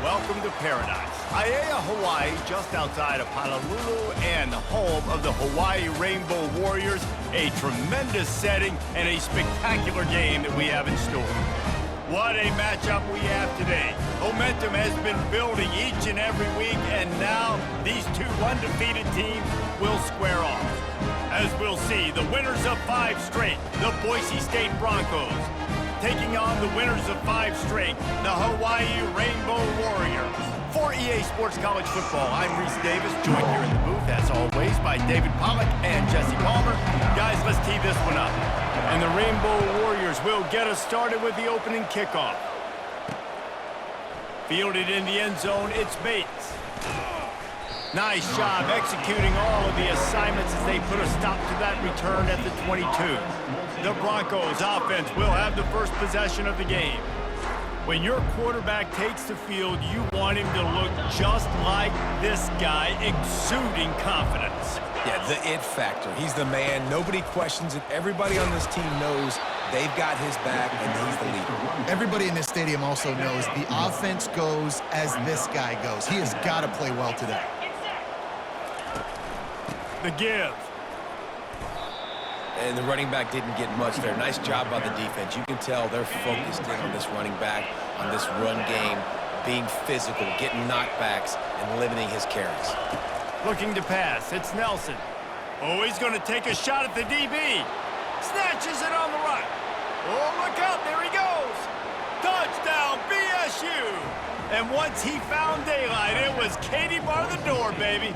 welcome to paradise. Aiea, Hawaii, just outside of Honolulu and the home of the Hawaii Rainbow Warriors. A tremendous setting and a spectacular game that we have in store. What a matchup we have today. Momentum has been building each and every week, and now these two undefeated teams will square off. As we'll see, the winners of 5 straight, the Boise State Broncos, taking on the winners of 5 straight, the Hawaii Rainbow Warriors. For EA Sports College Football, I'm Reese Davis, joined here in the booth, as always, by David Pollack and Jesse Palmer. Guys, let's tee this one up. And the Rainbow Warriors will get us started with the opening kickoff. Fielded in the end zone, it's Bates. Nice job executing all of the assignments as they put a stop to that return at the 22. The Broncos offense will have the first possession of the game. When your quarterback takes the field, you want him to look just like this guy, exuding confidence. Yeah, the it factor. He's the man. Nobody questions it. Everybody on this team knows they've got his back, and he's the leader. Everybody in this stadium also knows the offense goes as this guy goes. He has got to play well today. The give. And the running back didn't get much there. Nice job by the defense. You can tell they're focused in on this running back, on this run game, being physical, getting knockbacks, and limiting his carries. Looking to pass, it's Nelson. Oh, he's going to take a shot at the DB. Snatches it on the right. Oh, look out, there he goes. Touchdown, BSU. And once he found daylight, it was Katie bar the door, baby.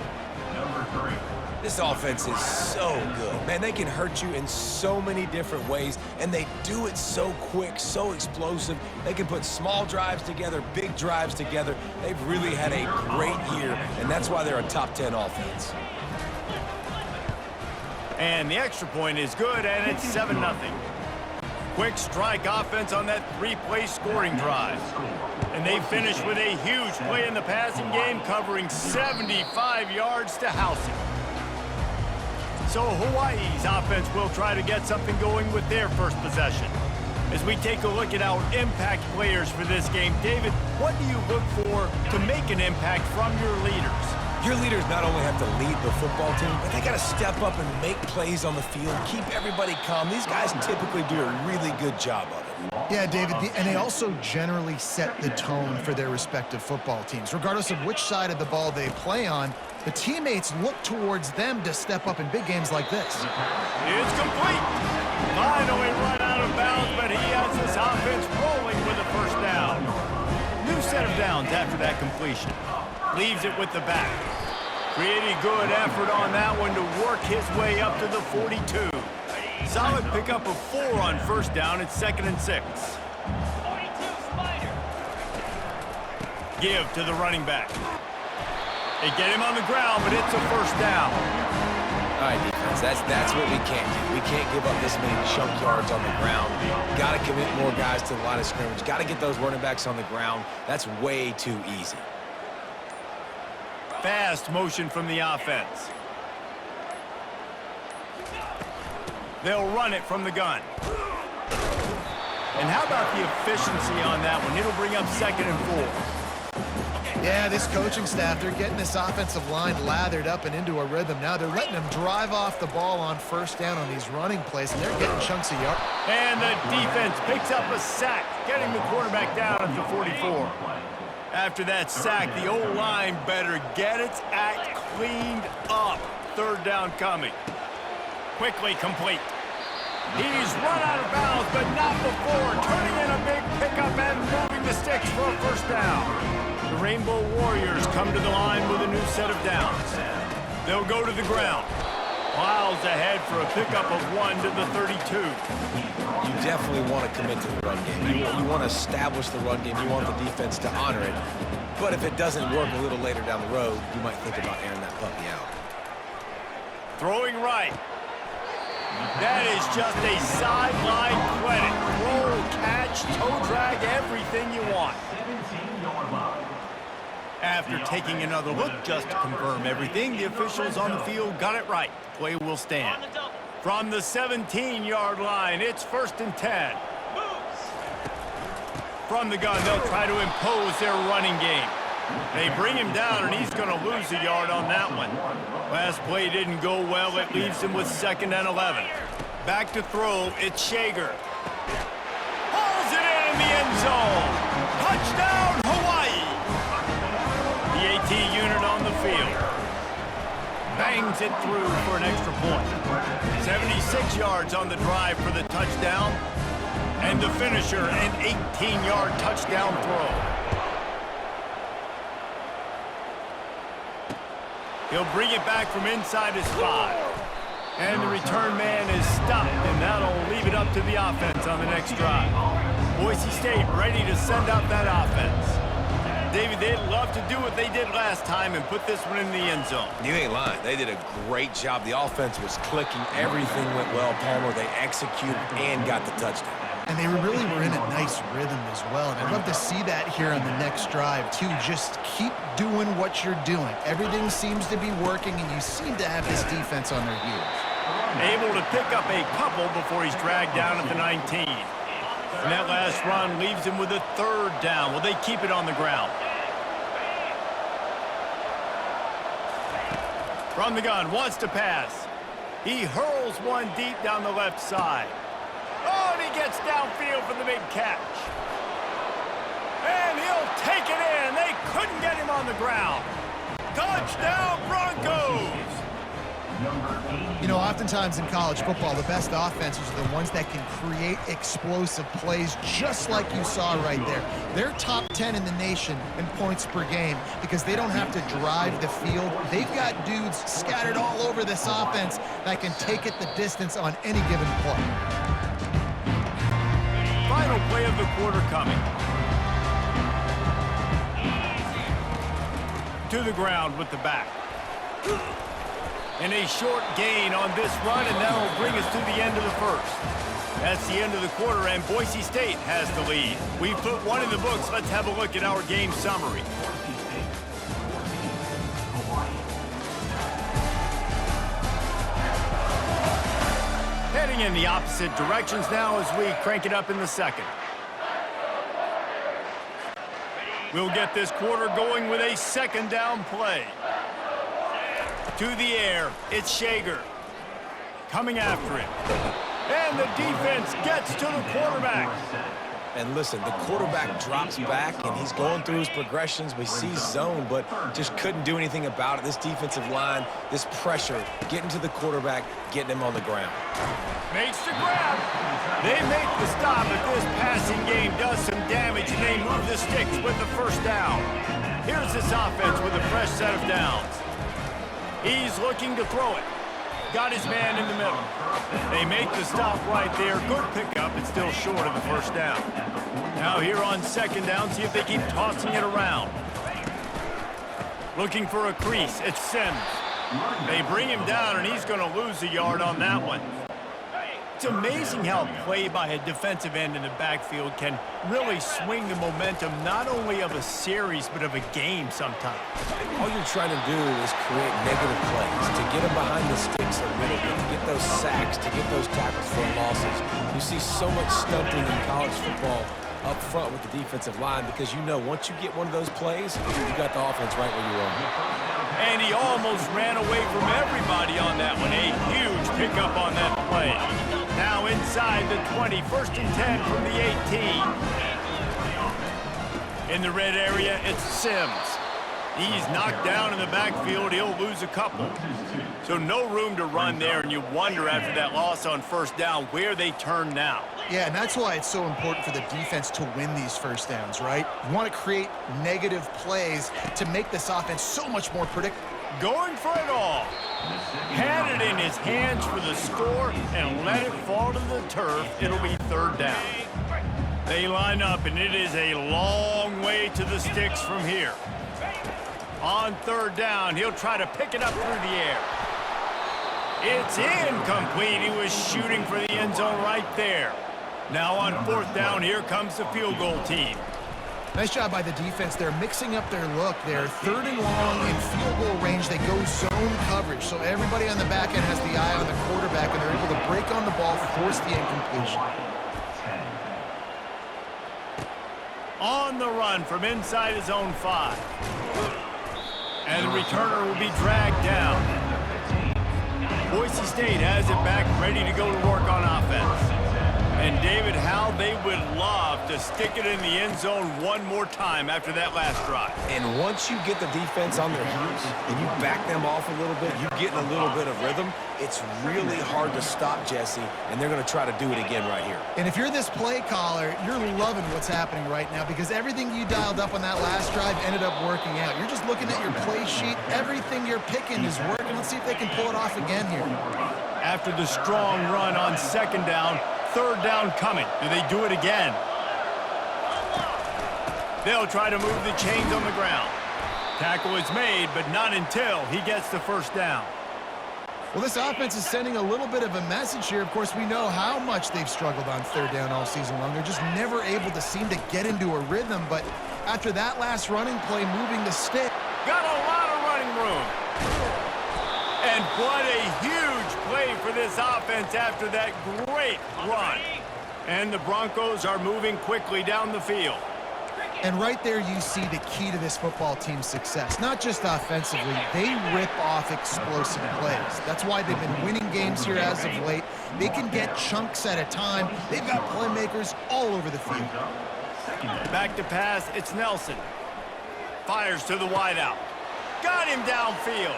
Number 3. This offense is so good. Man, they can hurt you in so many different ways, and they do it so quick, so explosive. They can put small drives together, big drives together. They've really had a great year, and that's why they're a top 10 offense. And the extra point is good, and it's 7-0. Quick strike offense on that 3-play scoring drive. And they finish with a huge play in the passing game, covering 75 yards to house it. So Hawaii's offense will try to get something going with their first possession. As we take a look at our impact players for this game, David, what do you look for to make an impact from your leaders? Your leaders not only have to lead the football team, but they got to step up and make plays on the field, keep everybody calm. These guys typically do a really good job of it. Yeah, David, and they also generally set the tone for their respective football teams. Regardless of which side of the ball they play on, the teammates look towards them to step up in big games like this. It's complete. Finally run out of bounds, but he has this offense rolling with a first down. New set of downs after that completion. Leaves it with the back. Pretty good effort on that one to work his way up to the 42. Solid pickup of 4 on first down. It's 2nd and 6. Give to the running back. They get him on the ground, but it's a first down. All right, defense, that's what we can't do. We can't give up this many chunk yards on the ground. Got to commit more guys to the line of scrimmage. Got to get those running backs on the ground. That's way too easy. Fast motion from the offense. They'll run it from the gun. And how about the efficiency on that one? It'll bring up 2nd and 4. Yeah, this coaching staff, they're getting this offensive line lathered up and into a rhythm. Now they're letting them drive off the ball on first down on these running plays, and they're getting chunks of yards. And the defense picks up a sack, getting the quarterback down at the 44. After that sack, the O-line better get its act cleaned up. 3rd down coming. Quickly complete. He's run out of bounds, but not before turning in a big pickup and moving the sticks for a first down. The Rainbow Warriors come to the line with a new set of downs. They'll go to the ground. Miles ahead for a pickup of 1 to the 32. You definitely want to commit to the run game. You want to establish the run game. You want the defense to honor it. But if it doesn't work a little later down the road, you might think about airing that puppy out. Throwing right. That is just a sideline credit. Throw, catch, toe drag, everything you want. 17-yard line. After taking another look just to confirm everything, the officials on the field got it right. Play will stand. From the 17-yard line, it's 1st and 10. From the gun, they'll try to impose their running game. They bring him down, and he's going to lose a yard on that one. Last play didn't go well. It leaves him with 2nd and 11. Back to throw, it's Shager. Hauls it in the end zone. Touchdown, Hawaii! The AT unit on the field. Bangs it through for an extra point. 76 yards on the drive for the touchdown. And the finisher, an 18-yard touchdown throw. He'll bring it back from inside his 5. And the return man is stopped, and that'll leave it up to the offense on the next drive. Boise State ready to send out that offense. David, they'd love to do what they did last time and put this one in the end zone. You ain't lying. They did a great job. The offense was clicking. Everything went well, Palmer. They executed and got the touchdown. And they really were in a nice rhythm as well. And I'd love to see that here on the next drive, too. Just keep doing what you're doing. Everything seems to be working, and you seem to have this defense on their heels. Able to pick up a couple before he's dragged down at the 19. And that last run leaves him with a 3rd down. Will they keep it on the ground? From the gun, wants to pass. He hurls one deep down the left side. Oh, and he gets downfield for the big catch. And he'll take it in. They couldn't get him on the ground. Touchdown, Broncos! You know, oftentimes in college football, the best offenses are the ones that can create explosive plays, just like you saw right there. They're top 10 in the nation in points per game because they don't have to drive the field. They've got dudes scattered all over this offense that can take it the distance on any given play. Final play of the quarter coming. To the ground with the back. And a short gain on this run, and that'll bring us to the end of the first. That's the end of the quarter, and Boise State has the lead. We've put one in the books. Let's have a look at our game summary. Heading in the opposite directions now as we crank it up in the second. We'll get this quarter going with a 2nd down play. To the air, it's Shager. Coming after it. And the defense gets to the quarterback. And listen, the quarterback drops back, and he's going through his progressions. We see zone, but just couldn't do anything about it. This defensive line, this pressure, getting to the quarterback, getting him on the ground. Makes the grab. They make the stop, but this passing game does some damage, and they move the sticks with the 1st down. Here's this offense with a fresh set of downs. He's looking to throw it. Got his man in the middle. They make the stop right there. Good pickup. It's still short of the 1st down. Now here on 2nd down, see if they keep tossing it around. Looking for a crease. It's Sims. They bring him down, and he's going to lose a yard on that one. It's amazing how play by a defensive end in the backfield can really swing the momentum not only of a series but of a game sometimes. All you're trying to do is create negative plays, to get them behind the sticks a little bit, to get those sacks, to get those tackles for losses. You see so much stunting in college football up front with the defensive line because you know once you get one of those plays, you got the offense right where you are. And he almost ran away from everybody on that one. A huge pickup on that play. Now inside the 20, 1st and 10 from the 18. In the red area, it's Sims. He's knocked down in the backfield. He'll lose a couple. So no room to run there, and you wonder after that loss on 1st down where they turn now. Yeah, and that's why it's so important for the defense to win these 1st downs, right? You want to create negative plays to make this offense so much more predictable. Going for it all. Had it in his hands for the score and let it fall to the turf. It'll be 3rd down. They line up, and it is a long way to the sticks from here. On 3rd down, he'll try to pick it up through the air. It's incomplete. He was shooting for the end zone right there. Now on 4th down, here comes the field goal team. Nice job by the defense. They're mixing up their look. They're 3rd and long in field goal range. They go zone coverage. So everybody on the back end has the eye on the quarterback, and they're able to break on the ball, force the incompletion. On the run from inside his own 5. And the returner will be dragged down. Boise State has it back, ready to go to work on offense. And David, how they would love to stick it in the end zone one more time after that last drive. And once you get the defense on their heels and you back them off a little bit, you get in a little bit of rhythm, it's really hard to stop, Jesse, and they're going to try to do it again right here. And if you're this play caller, you're loving what's happening right now because everything you dialed up on that last drive ended up working out. You're just looking at your play sheet. Everything you're picking is working. Let's see if they can pull it off again here. After the strong run on second down, third down coming. Do they do it again? They'll try to move the chains on the ground. Tackle is made, but not until he gets the first down. Well, this offense is sending a little bit of a message here. Of course, we know how much they've struggled on third down all season long. They're just never able to seem to get into a rhythm. But after that last running play, moving the stick. Got a lot of running room. And what a huge play for this offense after that great run. And the Broncos are moving quickly down the field. And right there you see the key to this football team's success. Not just offensively, they rip off explosive plays. That's why they've been winning games here as of late. They can get chunks at a time. They've got playmakers all over the field. Back to pass, it's Nelson. Fires to the wideout. Got him downfield.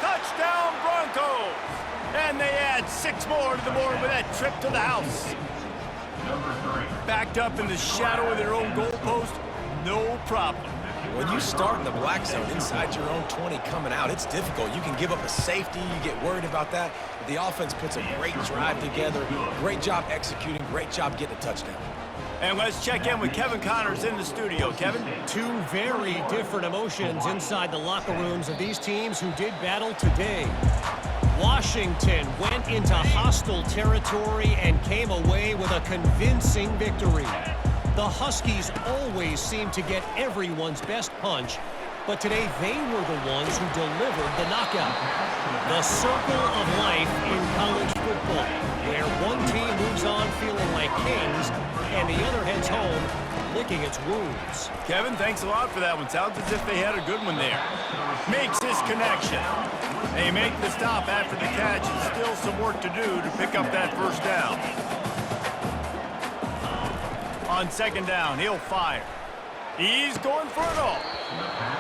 Touchdown Broncos! And they add 6 more to the board with that trip to the house. Backed up in the shadow of their own goalpost, no problem. When you start in the black zone inside your own 20 coming out, it's difficult. You can give up a safety, you get worried about that. But the offense puts a great drive together, great job executing, great job getting a touchdown. And let's check in with Kevin Connors in the studio. Kevin? Two very different emotions inside the locker rooms of these teams who did battle today. Washington went into hostile territory and came away with a convincing victory. The Huskies always seem to get everyone's best punch, but today they were the ones who delivered the knockout. The circle of life in college football, where one team moves on feeling like kings and the other heads home licking its wounds. Kevin, thanks a lot for that one. Sounds as if they had a good one there. Makes his connection. They make the stop after the catch, and still some work to do to pick up that first down. On second down, he'll fire. He's going for it all.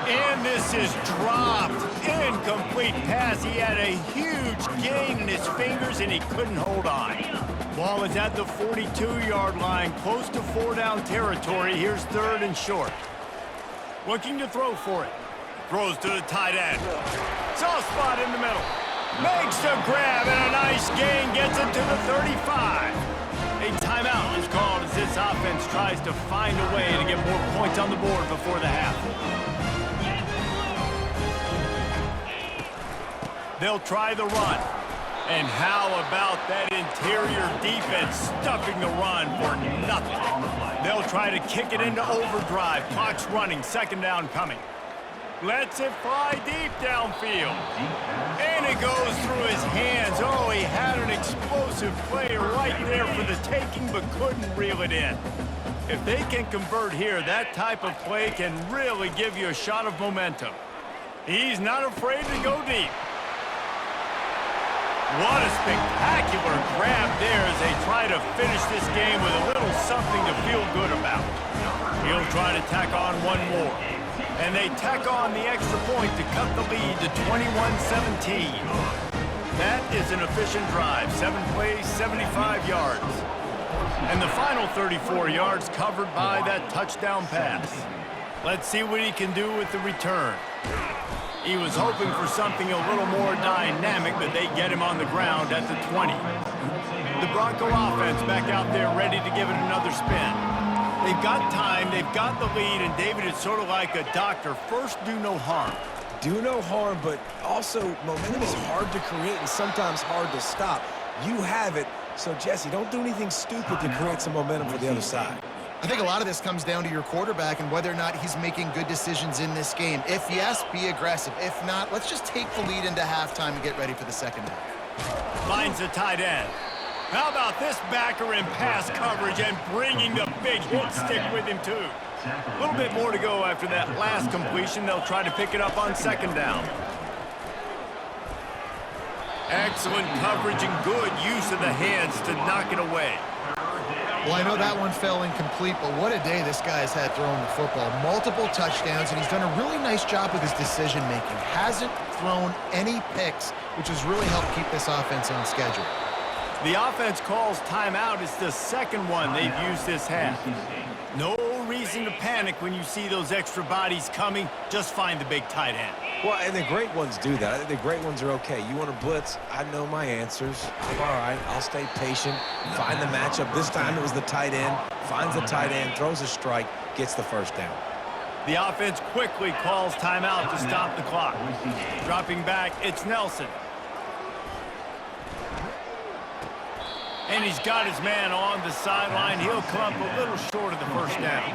And this is dropped. Incomplete pass. He had a huge gain in his fingers, and he couldn't hold on. Ball is at the 42-yard line, close to 4-down territory. Here's third and short. Looking to throw for it. Throws to the tight end. Soft spot in the middle. Makes the grab, and a nice gain gets it to the 35. A timeout is called as this offense tries to find a way to get more points on the board before the half. They'll try the run. And how about that interior defense stuffing the run for nothing? They'll try to kick it into overdrive. Clock's running. Second down coming. Lets it fly deep downfield. And it goes through his hands. Oh, he had an explosive play right there for the taking, but couldn't reel it in. If they can convert here, that type of play can really give you a shot of momentum. He's not afraid to go deep. What a spectacular grab there as they try to finish this game with a little something to feel good about. He'll try to tack on one more. And they tack on the extra point to cut the lead to 21-17. That is an efficient drive. 7 plays, 75 yards. And the final 34 yards covered by that touchdown pass. Let's see what he can do with the return. He was hoping for something a little more dynamic, but they get him on the ground at the 20. The Bronco offense back out there ready to give it another spin. They've got time, they've got the lead, and David, it's sort of like a doctor. First, do no harm. Do no harm, but also momentum is hard to create and sometimes hard to stop. You have it, so Jesse, don't do anything stupid to create some momentum for the other side. I think a lot of this comes down to your quarterback and whether or not he's making good decisions in this game. If yes, be aggressive. If not, let's just take the lead into halftime and get ready for the second half. Finds the tight end. How about this backer in pass coverage and bringing the big hit stick with him too? A little bit more to go after that last completion. They'll try to pick it up on second down. Excellent coverage and good use of the hands to knock it away. Well, I know that one fell incomplete, but what a day this guy has had throwing the football. Multiple touchdowns, and he's done a really nice job with his decision-making. Hasn't thrown any picks, which has really helped keep this offense on schedule. The offense calls timeout. It's the second one they've used this half. No reason to panic when you see those extra bodies coming. Just find the big tight end. Well, and the great ones do that. I think the great ones are okay. You want to blitz? I know my answers. I'm all right. I'll stay patient, find the matchup. This time it was the tight end. Finds the tight end, throws a strike, gets the first down. The offense quickly calls timeout to stop the clock. Dropping back, it's Nelson. And he's got his man on the sideline. He'll come up a little short of the first down.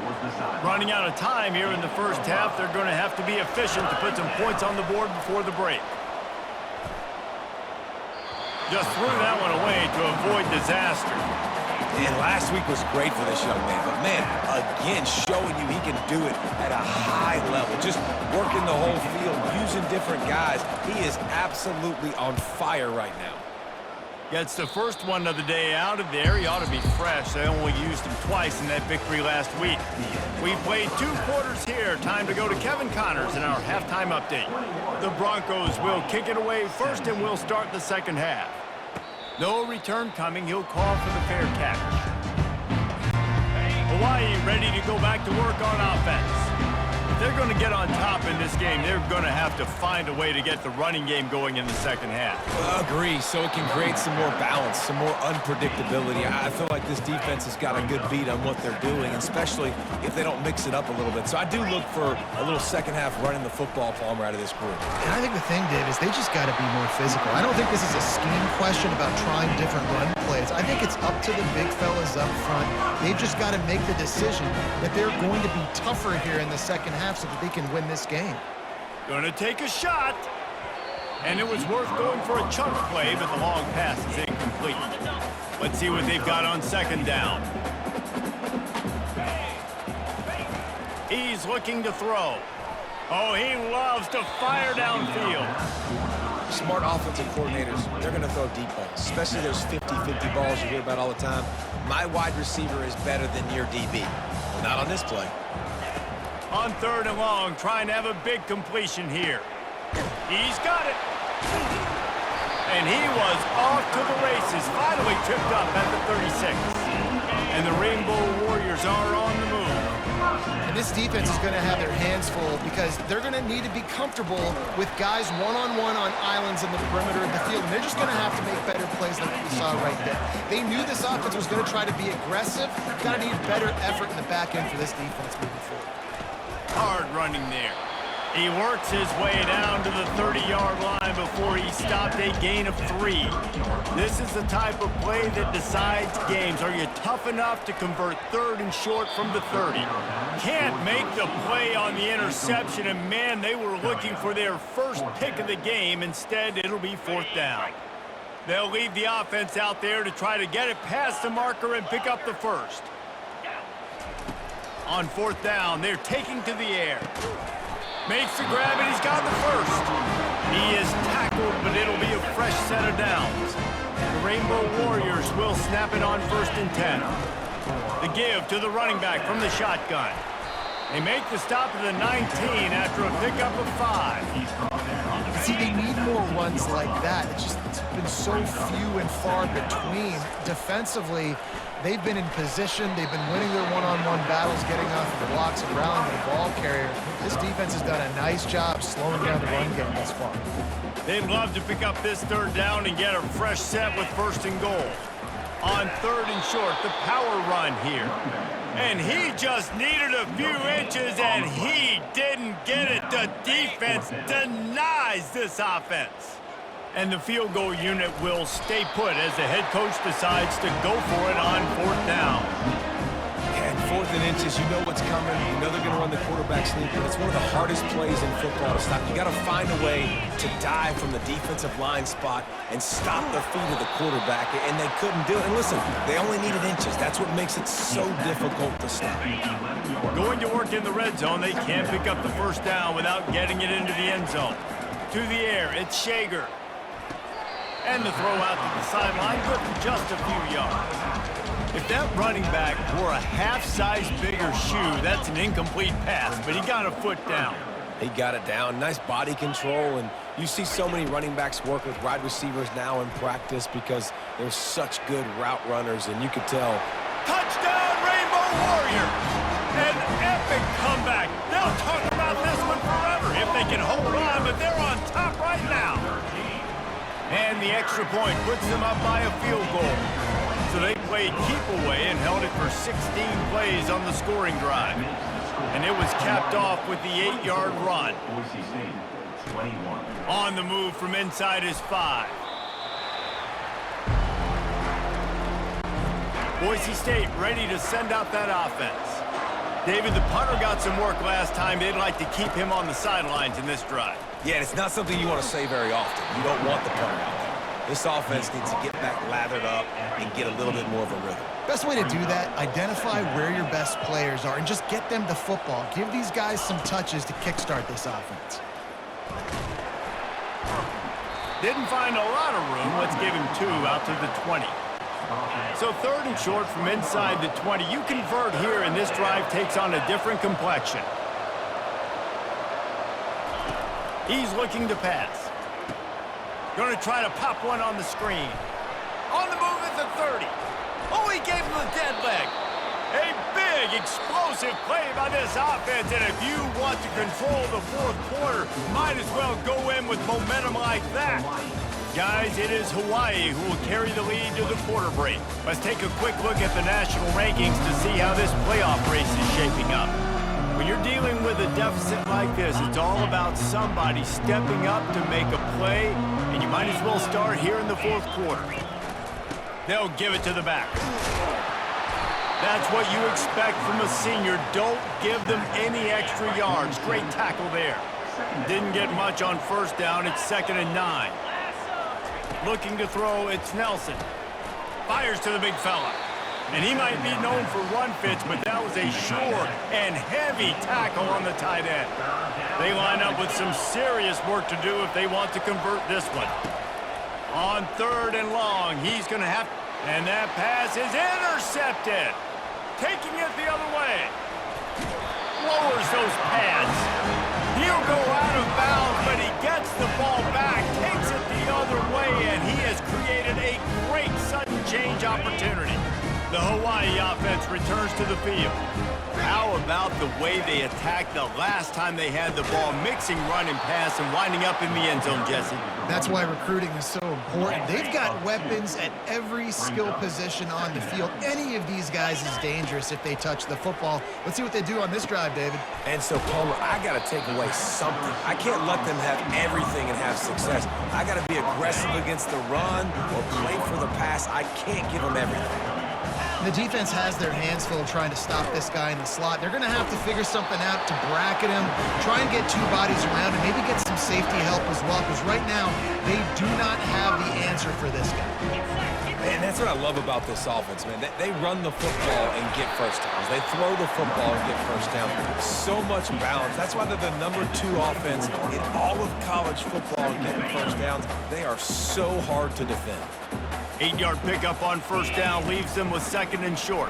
Running out of time here in the first half, they're going to have to be efficient to put some points on the board before the break. Just threw that one away to avoid disaster. And last week was great for this young man. But, man, again, showing you he can do it at a high level. Just working the whole field, using different guys. He is absolutely on fire right now. Gets the first one of the day out of there. He ought to be fresh. They only used him twice in that victory last week. We played 2 quarters here. Time to go to Kevin Connors in our halftime update. The Broncos will kick it away first, and we'll start the second half. No return coming. He'll call for the fair catch. Hawaii ready to go back to work on offense. If they're going to get on top in this game, they're going to have to find a way to get the running game going in the second half. Agree, so it can create some more balance, some more unpredictability. I feel like this defense has got a good beat on what they're doing, especially if they don't mix it up a little bit. So I do look for a little second half running the football, Palmer, out of this group. And I think the thing, Dave, is they just got to be more physical. I don't think this is a scheme question about trying different run plays. I think it's up to the big fellas up front. They've just got to make the decision that they're going to be tougher here in the second half so that they can win this game. Going to take a shot. And it was worth going for a chunk play, but the long pass is incomplete. Let's see what they've got on second down. He's looking to throw. Oh, he loves to fire downfield. Smart offensive coordinators, they're going to throw deep balls, especially those 50-50 balls you hear about all the time. My wide receiver is better than your DB. Not on this play. On third and long, trying to have a big completion here. He's got it. And he was off to the races, finally tripped up at the 36. And the Rainbow Warriors are on the move. And this defense is going to have their hands full because they're going to need to be comfortable with guys one-on-one on islands in the perimeter of the field. And they're just going to have to make better plays like we saw right there. They knew this offense was going to try to be aggressive. Got to need better effort in the back end for this defense moving forward. Hard running there. He works his way down to the 30-yard line before he stopped a gain of 3. This is the type of play that decides games. Are you tough enough to convert third and short from the 30? Can't make the play on the interception, and man, they were looking for their first pick of the game. Instead, it'll be fourth down. They'll leave the offense out there to try to get it past the marker and pick up the first. On fourth down, they're taking to the air. Makes the grab, and he's got the first. He is tackled, but it'll be a fresh set of downs. The Rainbow Warriors will snap it on 1st and 10. The give to the running back from the shotgun. They make the stop at the 19 after a pickup of 5. See, they need more runs like that. It's been so few and far between. Defensively, they've been in position. They've been winning their one-on-one battles, getting off of the blocks and rallying the ball carrier. This defense has done a nice job slowing down the run game thus far. They'd love to pick up this third down and get a fresh set with 1st and goal. On 3rd and short, the power run here. And he just needed a few inches, and he didn't get it. The defense denies this offense. And the field goal unit will stay put as the head coach decides to go for it on 4th down. And 4th and inches. You know what's coming. You know they're going to run the quarterback sneak, but it's one of the hardest plays in football to stop. You got to find a way to dive from the defensive line spot and stop the feet of the quarterback, and they couldn't do it. And listen, they only needed inches. That's what makes it so difficult to stop. Going to work in the red zone, they can't pick up the first down without getting it into the end zone. To the air, it's Shager. And the throw out to the sideline, good for just a few yards. If that running back wore a half-size bigger shoe, that's an incomplete pass, but he got a foot down. He got it down. Nice body control, and you see so many running backs work with wide receivers now in practice because they're such good route runners, and you could tell. Touchdown, Rainbow Warriors! An epic comeback. They'll talk about this one forever if they can hold on, but they're on top right now. And the extra point puts them up by a field goal. So they played keep away and held it for 16 plays on the scoring drive. And it was capped off with the 8-yard run. Boise State, 21. On the move from inside his 5. Boise State ready to send out that offense. David, the punter got some work last time. They'd like to keep him on the sidelines in this drive. Yeah, and it's not something you want to say very often. You don't want the punter out there. This offense needs to get back lathered up and get a little bit more of a rhythm. Best way to do that, identify where your best players are and just get them the football. Give these guys some touches to kickstart this offense. Didn't find a lot of room. Let's give him 2 out to the 20. So 3rd and short from inside the 20. You convert here, and this drive takes on a different complexion. He's looking to pass. Going to try to pop one on the screen. On the move at the 30. Oh, he gave him the dead leg. A big, explosive play by this offense, and if you want to control the 4th quarter, might as well go in with momentum like that. Guys, it is Hawaii who will carry the lead to the quarter break. Let's take a quick look at the national rankings to see how this playoff race is shaping up. When you're dealing with a deficit like this, it's all about somebody stepping up to make a play, and you might as well start here in the 4th quarter. They'll give it to the back. That's what you expect from a senior. Don't give them any extra yards. Great tackle there. Didn't get much on first down. It's 2nd and 9. Looking to throw, it's Nelson. Fires to the big fella. And he might be known for run fits, but that was a sure and heavy tackle on the tight end. They line up with some serious work to do if they want to convert this one. On 3rd and long, he's going to have... And that pass is intercepted. Taking it the other way. Lowers those pads. He'll go out of bounds, but he gets the ball back, takes it the other way, and he has created a great sudden change opportunity. The Hawaii offense returns to the field. How about the way they attacked the last time they had the ball, mixing run and pass and winding up in the end zone, Jesse? That's why recruiting is so important. They've got weapons at every skill position on the field. Any of these guys is dangerous if they touch the football. Let's see what they do on this drive, David. And so, Palmer, I got to take away something. I can't let them have everything and have success. I got to be aggressive against the run or play for the pass. I can't give them everything. The defense has their hands full trying to stop this guy in the slot. They're going to have to figure something out to bracket him, try and get 2 bodies around him, maybe get some safety help as well, because right now they do not have the answer for this guy. Man, that's what I love about this offense, man. They run the football and get first downs. They throw the football and get first downs. So much balance. That's why they're the #2 offense in all of college football and getting first downs. They are so hard to defend. 8-yard pickup on first down leaves them with 2nd and short.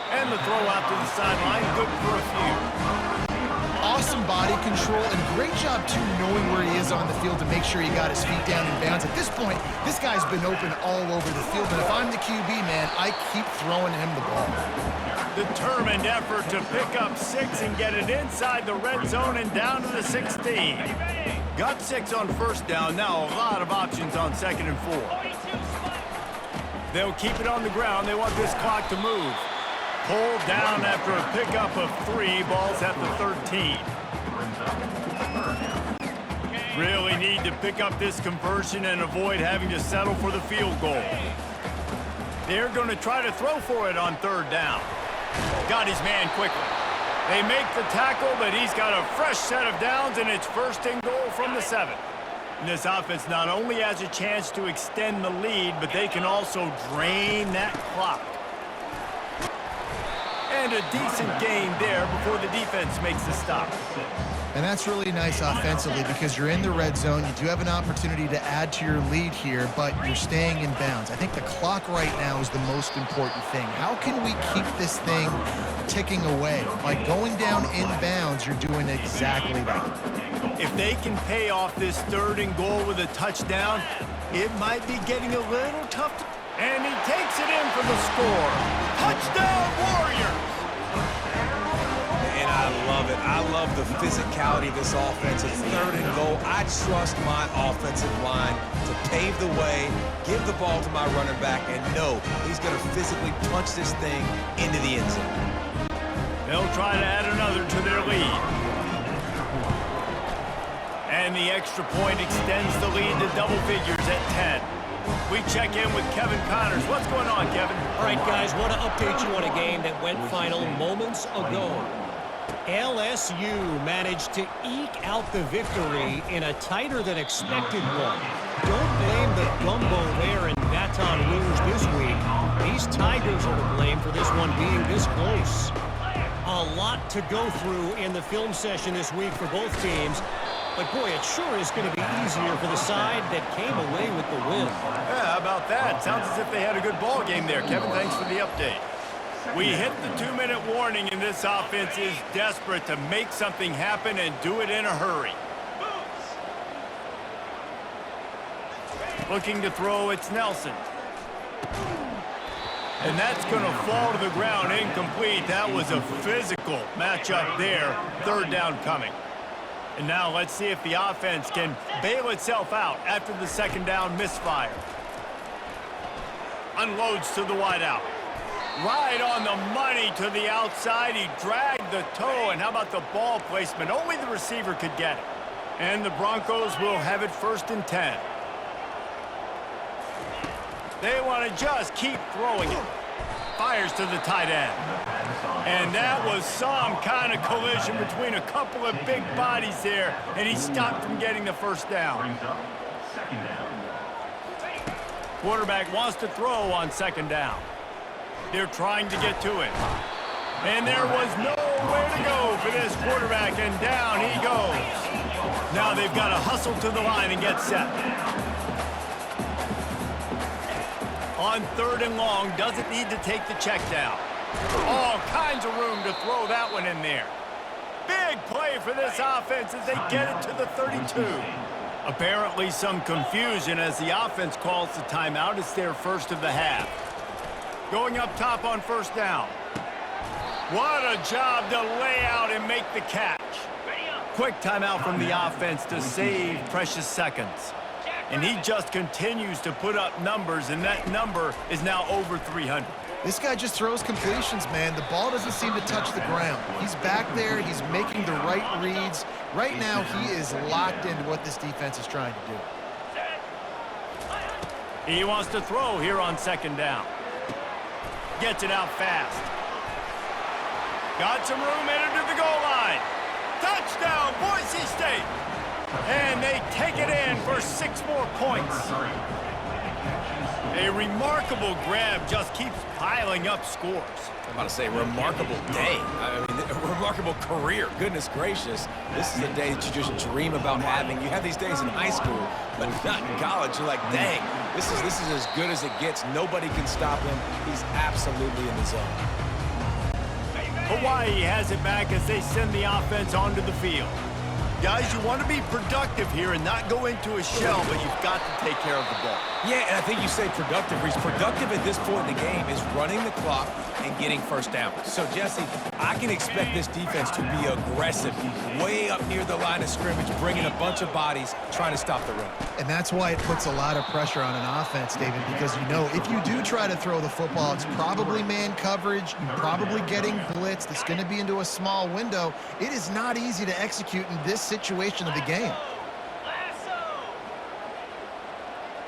And the throw out to the sideline, good for a few. Awesome body control and great job, too, knowing where he is on the field to make sure he got his feet down in bounds. At this point, this guy's been open all over the field, but if I'm the QB, man, I keep throwing him the ball. Determined effort to pick up 6 and get it inside the red zone and down to the 16. Got 6 on first down. Now a lot of options on 2nd and 4. They'll keep it on the ground. They want this clock to move. Pulled down after a pickup of 3. Ball's at the 13. Really need to pick up this conversion and avoid having to settle for the field goal. They're going to try to throw for it on 3rd down. got his man quickly. They make the tackle, but he's got a fresh set of downs, and it's first and goal from the 7. And this offense not only has a chance to extend the lead, but they can also drain that clock. And a decent gain there before the defense makes the stop. And that's really nice offensively because you're in the red zone. You do have an opportunity to add to your lead here, but you're staying in bounds. I think the clock right now is the most important thing. How can we keep this thing ticking away? By going down in bounds, you're doing exactly that. If they can pay off this 3rd and goal with a touchdown, it might be getting a little tough. And he takes it in for the score. Touchdown, Warriors! And I love it. I love the physicality of this offense. It's 3rd and goal. I trust my offensive line to pave the way, give the ball to my running back, and know he's going to physically punch this thing into the end zone. They'll try to add another to their lead. And the extra point extends the lead to double figures at 10. We check in with Kevin Connors. What's going on, Kevin? All right, guys, want to update you on a game that went final moments ago. LSU managed to eke out the victory in a tighter than expected one. Don't blame the gumbo there in Baton Rouge this week. These Tigers are to blame for this one being this close. A lot to go through in the film session this week for both teams. But, boy, it sure is going to be easier for the side that came away with the win. Yeah, how about that? Sounds as if they had a good ball game there. Kevin, thanks for the update. We hit the 2-minute warning, and this offense is desperate to make something happen and do it in a hurry. Looking to throw, it's Nelson. And that's going to fall to the ground incomplete. That was a physical matchup there. 3rd down coming. And now let's see if the offense can bail itself out after the 2nd down misfire. Unloads to the wideout. Right on the money to the outside. He dragged the toe. And how about the ball placement? Only the receiver could get it. And the Broncos will have it 1st and 10. They want to just keep throwing it. Fires to the tight end. And that was some kind of collision between a couple of big bodies there, and he stopped from getting the 1st down. Quarterback wants to throw on 2nd down. They're trying to get to it. And there was nowhere to go for this quarterback, and down he goes. Now they've got to hustle to the line and get set. On 3rd and long, doesn't need to take the check down. All kinds of room to throw that one in there. Big play for this offense as they get it to the 32. Apparently some confusion as the offense calls the timeout. It's their 1st of the half. Going up top on 1st down. What a job to lay out and make the catch. Quick timeout from the offense to save precious seconds. And he just continues to put up numbers, and that number is now over 300. This guy just throws completions, man. The ball doesn't seem to touch the ground. He's back there. He's making the right reads. Right now, he is locked into what this defense is trying to do. He wants to throw here on 2nd down. Gets it out fast. Got some room headed to the goal line. Touchdown, Boise State. And they take it in for 6 more points. A remarkable grab just keeps piling up scores. I'm about to say remarkable day. I mean, a remarkable career. Goodness gracious. This is a day that you just dream about having. You have these days in high school, but not in college. You're like, dang, this is as good as it gets. Nobody can stop him. He's absolutely in the zone. Hawaii has it back as they send the offense onto the field. Guys, you want to be productive here and not go into a shell, but you've got to take care of the ball. Yeah, and I think you say productive. Reese, productive at this point in the game is running the clock and getting 1st down. So, Jesse, I can expect this defense to be aggressive, way up near the line of scrimmage, bringing a bunch of bodies, trying to stop the run. And that's why it puts a lot of pressure on an offense, David, because you know if you do try to throw the football, it's probably man coverage, you're probably getting blitzed, it's going to be into a small window. It is not easy to execute in this situation of the game.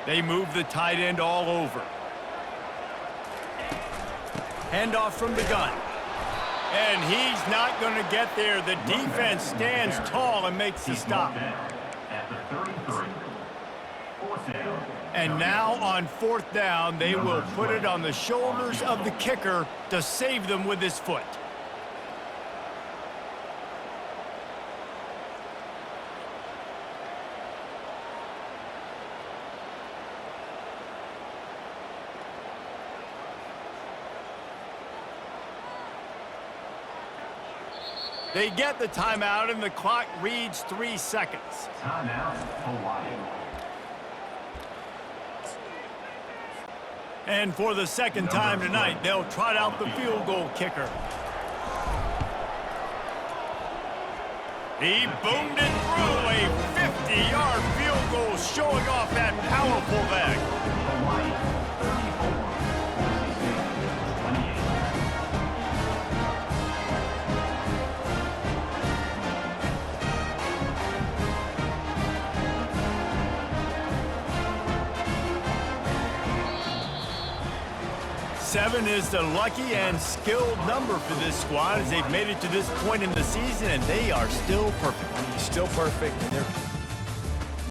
They move the tight end all over. Handoff from the gun. And he's not going to get there. The defense stands tall and makes the stop. At the 33. Fourth down. And now on fourth down, they will put it on the shoulders of the kicker to save them with his foot. They get the timeout, and the clock reads 3 seconds. Timeout, Hawaii. And for the second time tonight, they'll trot out the field goal kicker. He boomed it through a 50-yard field goal, showing off that powerful leg. Hawaii, 7 is the lucky and skilled number for this squad as they've made it to this point in the season, and they are still perfect. Still perfect, and they're